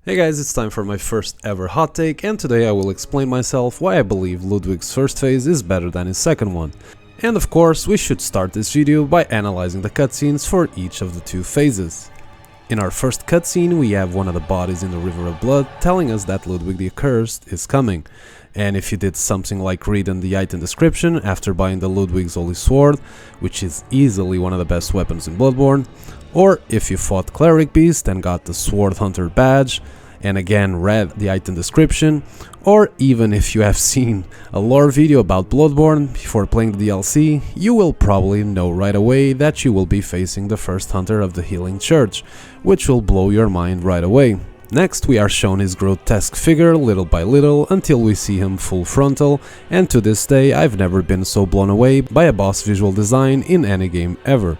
Hey guys, it's time for my first ever hot take, and today I will explain myself why I believe Ludwig's first phase is better than his second one. And of course, we should start this video by analyzing the cutscenes for each of the two phases. In our first cutscene, we have one of the bodies in the River of Blood telling us that Ludwig the Accursed is coming. And if you did something like read in the item description after buying the Ludwig's Holy Sword, which is easily one of the best weapons in Bloodborne, or if you fought Cleric Beast and got the Sword Hunter badge, and again read the item description, or even if you have seen a lore video about Bloodborne before playing the DLC, you will probably know right away that you will be facing the first Hunter of the Healing Church, which will blow your mind right away. Next, we are shown his grotesque figure little by little until we see him full frontal, and to this day I've never been so blown away by a boss visual design in any game ever.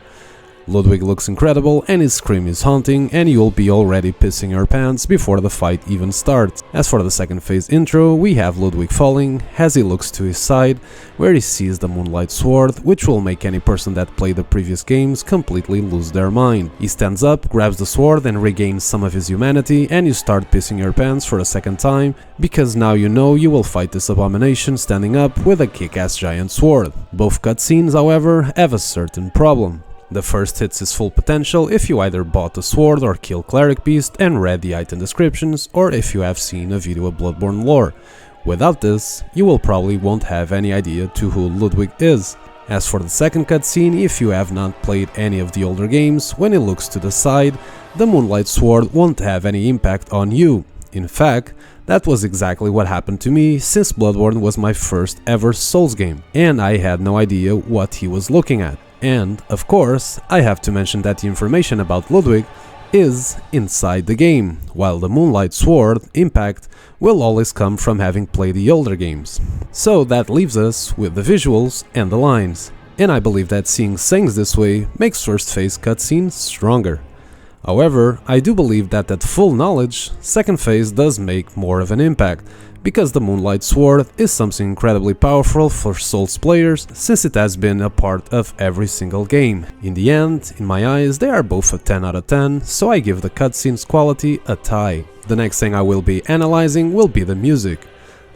Ludwig looks incredible and his scream is haunting, and you'll be already pissing your pants before the fight even starts. As for the second phase intro, we have Ludwig falling as he looks to his side, where he sees the Moonlight Sword, which will make any person that played the previous games completely lose their mind. He stands up, grabs the sword and regains some of his humanity, and you start pissing your pants for a second time, because now you know you will fight this abomination standing up with a kick-ass giant sword. Both cutscenes, however, have a certain problem. The first hits his full potential if you either bought the sword or killed Cleric Beast and read the item descriptions, or if you have seen a video of Bloodborne lore. Without this, you will probably won't have any idea to who Ludwig is. As for the second cutscene, if you have not played any of the older games, when he looks to the side, the Moonlight Sword won't have any impact on you. In fact, that was exactly what happened to me, since Bloodborne was my first ever Souls game, and I had no idea what he was looking at. And, of course, I have to mention that the information about Ludwig is inside the game, while the Moonlight Sword impact will always come from having played the older games. So that leaves us with the visuals and the lines, and I believe that seeing things this way makes first phase cutscenes stronger. However, I do believe that at full knowledge, second phase does make more of an impact, because the Moonlight Sword is something incredibly powerful for Souls players, since it has been a part of every single game. In the end, in my eyes, they are both a 10 out of 10, so I give the cutscenes quality a tie. The next thing I will be analyzing will be the music.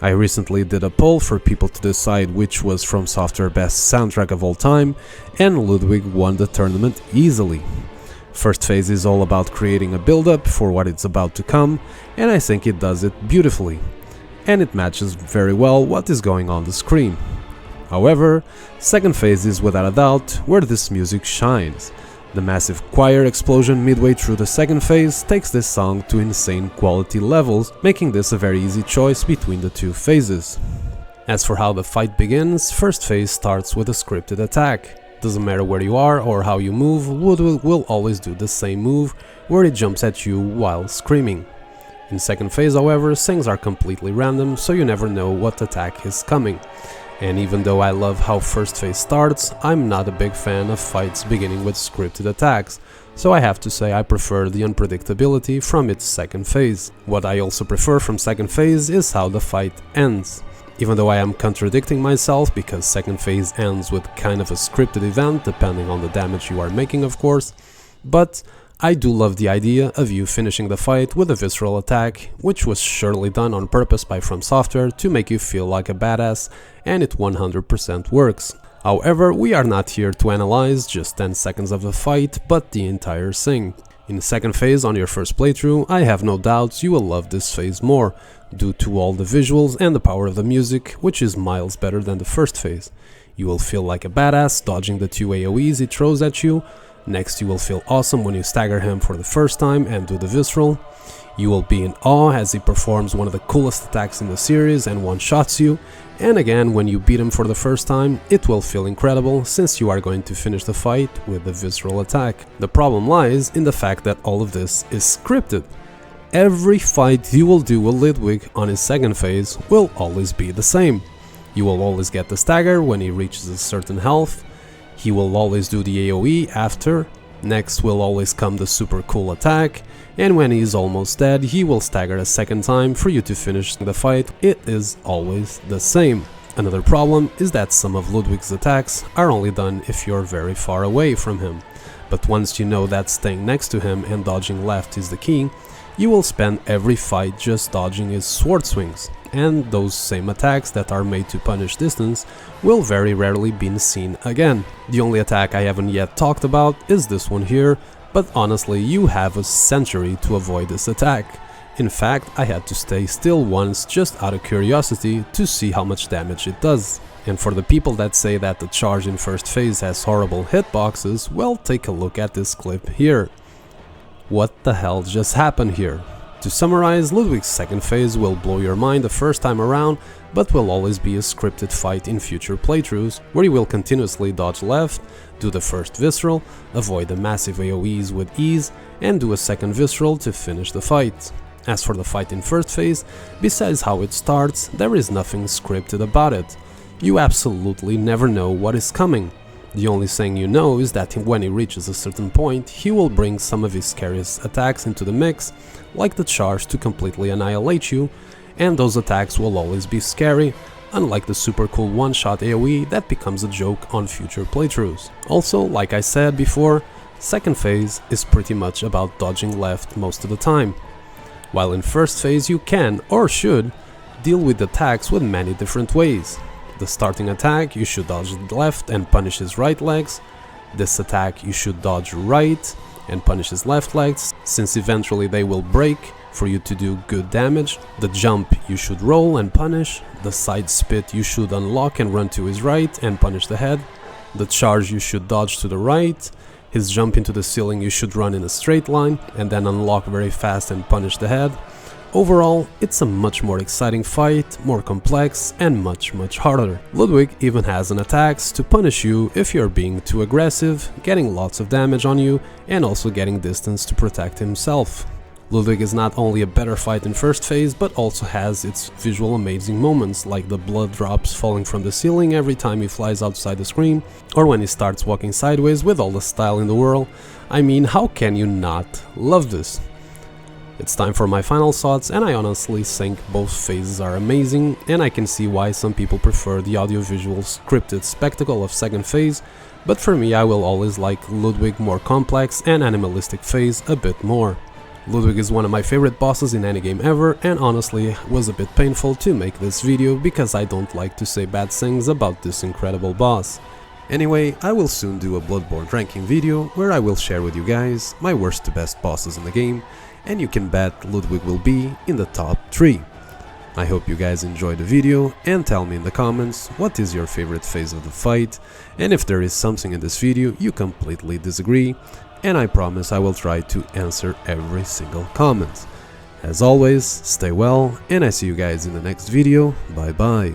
I recently did a poll for people to decide which was From Software best soundtrack of all time, and Ludwig won the tournament easily. First phase is all about creating a build-up for what it's about to come, and I think it does it beautifully. And it matches very well what is going on the screen. However, second phase is without a doubt where this music shines. The massive choir explosion midway through the second phase takes this song to insane quality levels, making this a very easy choice between the two phases. As for how the fight begins, first phase starts with a scripted attack. Doesn't matter where you are or how you move, Ludwig will always do the same move, where he jumps at you while screaming. In second phase, however, things are completely random, so you never know what attack is coming. And even though I love how first phase starts, I'm not a big fan of fights beginning with scripted attacks, so I have to say I prefer the unpredictability from its second phase. What I also prefer from second phase is how the fight ends. Even though I am contradicting myself, because second phase ends with kind of a scripted event, depending on the damage you are making, of course, but I do love the idea of you finishing the fight with a visceral attack, which was surely done on purpose by From Software to make you feel like a badass, and it 100% works. However, we are not here to analyze just 10 seconds of the fight, but the entire thing. In second phase on your first playthrough, I have no doubts you will love this phase more, due to all the visuals and the power of the music, which is miles better than the first phase. You will feel like a badass dodging the 2 AoEs he throws at you. Next, you will feel awesome when you stagger him for the first time and do the visceral. You will be in awe as he performs one of the coolest attacks in the series and one-shots you. And again, when you beat him for the first time, it will feel incredible, since you are going to finish the fight with the visceral attack. The problem lies in the fact that all of this is scripted. Every fight you will do with Ludwig on his second phase will always be the same. You will always get the stagger when he reaches a certain health. He will always do the AoE after. Next will always come the super cool attack, and when he is almost dead, he will stagger a second time for you to finish the fight. It is always the same. Another problem is that some of Ludwig's attacks are only done if you're very far away from him, but once you know that staying next to him and dodging left is the key, you will spend every fight just dodging his sword swings, and those same attacks that are made to punish distance will very rarely be seen again. The only attack I haven't yet talked about is this one here, but honestly you have a century to avoid this attack. In fact, I had to stay still once just out of curiosity to see how much damage it does. And for the people that say that the charge in first phase has horrible hitboxes, well, take a look at this clip here. What the hell just happened here? To summarize, Ludwig's second phase will blow your mind the first time around, but will always be a scripted fight in future playthroughs, where you will continuously dodge left, do the first visceral, avoid the massive AoEs with ease, and do a second visceral to finish the fight. As for the fight in first phase, besides how it starts, there is nothing scripted about it. You absolutely never know what is coming. The only thing you know is that when he reaches a certain point, he will bring some of his scariest attacks into the mix, like the charge to completely annihilate you, and those attacks will always be scary, unlike the super cool one-shot AoE that becomes a joke on future playthroughs. Also, like I said before, second phase is pretty much about dodging left most of the time, while in first phase you can, or should, deal with attacks with many different ways. The starting attack, you should dodge left and punish his right legs. This attack, you should dodge right and punish his left legs, since eventually they will break for you to do good damage. The jump, you should roll and punish. The side spit, you should unlock and run to his right and punish the head. The charge, you should dodge to the right. His jump into the ceiling, you should run in a straight line and then unlock very fast and punish the head. Overall, it's a much more exciting fight, more complex and much harder. Ludwig even has an attacks to punish you if you're being too aggressive, getting lots of damage on you and also getting distance to protect himself. Ludwig is not only a better fight in first phase, but also has its visual amazing moments, like the blood drops falling from the ceiling every time he flies outside the screen, or when he starts walking sideways with all the style in the world. I mean, how can you not love this? It's time for my final thoughts, and I honestly think both phases are amazing, and I can see why some people prefer the audiovisual scripted spectacle of second phase, but for me I will always like Ludwig more complex and animalistic phase a bit more. Ludwig is one of my favorite bosses in any game ever, and honestly was a bit painful to make this video because I don't like to say bad things about this incredible boss. Anyway, I will soon do a Bloodborne ranking video where I will share with you guys my worst to best bosses in the game, and you can bet Ludwig will be in the top 3. I hope you guys enjoyed the video and tell me in the comments what is your favorite phase of the fight, and if there is something in this video you completely disagree, and I promise I will try to answer every single comment. As always, stay well, and I see you guys in the next video. Bye bye.